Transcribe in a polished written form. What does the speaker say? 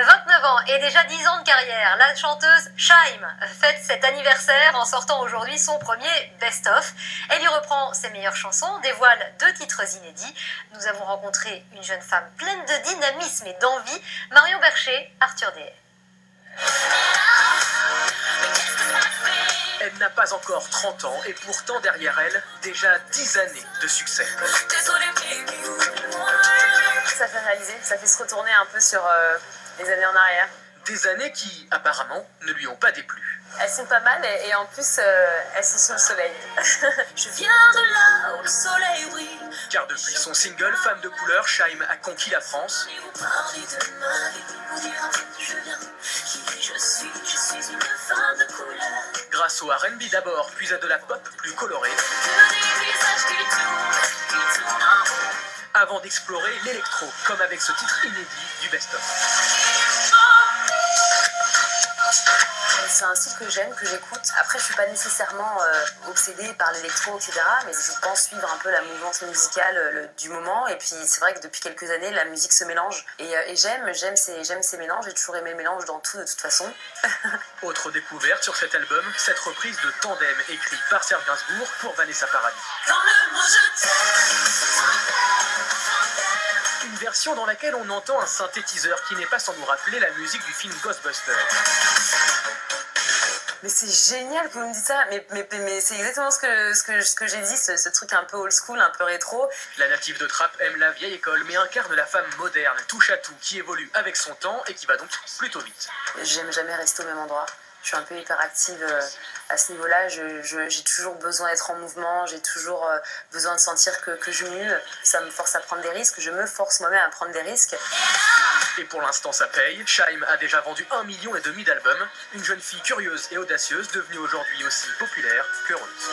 29 ans et déjà 10 ans de carrière, la chanteuse Shaim fête cet anniversaire en sortant aujourd'hui son premier best-of. Elle y reprend ses meilleures chansons, dévoile 2 titres inédits. Nous avons rencontré une jeune femme pleine de dynamisme et d'envie, Marion Bercher, Arthur Dehaye. Elle n'a pas encore 30 ans et pourtant derrière elle, déjà 10 années de succès. Ça fait réaliser, ça fait se retourner un peu sur les années en arrière. Des années qui, apparemment, ne lui ont pas déplu. Elles sont pas mal et en plus, elles sont sous le soleil. Je viens de là où le soleil brille. Car depuis son single Femme de couleur, Shaim a conquis la France. Et vous parlez de ma vie, vous dire un peu d'où je viens, qui je suis une femme de couleur. Grâce au R&B d'abord, puis à de la pop plus colorée. Des visages qui tournent en rond. Avant d'explorer l'électro, comme avec ce titre inédit du best-of. C'est un style que j'aime, que j'écoute. Après, je suis pas nécessairement obsédée par l'électro, etc. Mais je pense suivre un peu la mouvance musicale du moment. Et puis, c'est vrai que depuis quelques années, la musique se mélange. Et j'aime ces mélanges. J'ai toujours aimé le mélange dans tout, de toute façon. Autre découverte sur cet album, cette reprise de Tandem écrite par Serge Gainsbourg pour Vanessa Paradis. Dans le mot je t'aime. Une version dans laquelle on entend un synthétiseur qui n'est pas sans nous rappeler la musique du film Ghostbusters. Mais c'est génial que vous me dites ça. Mais c'est exactement ce que j'ai dit, ce truc un peu old school, un peu rétro. La native de Trappes aime la vieille école, mais incarne la femme moderne, touche à tout, qui évolue avec son temps et qui va donc plutôt vite. J'aime jamais rester au même endroit. Je suis un peu hyperactive à ce niveau-là. J'ai toujours besoin d'être en mouvement. J'ai toujours besoin de sentir que je mue. Ça me force à prendre des risques. Je me force moi-même à prendre des risques. Et pour l'instant, ça paye. Shaim a déjà vendu 1,5 million d'albums. Une jeune fille curieuse et audacieuse, devenue aujourd'hui aussi populaire qu'heureuse.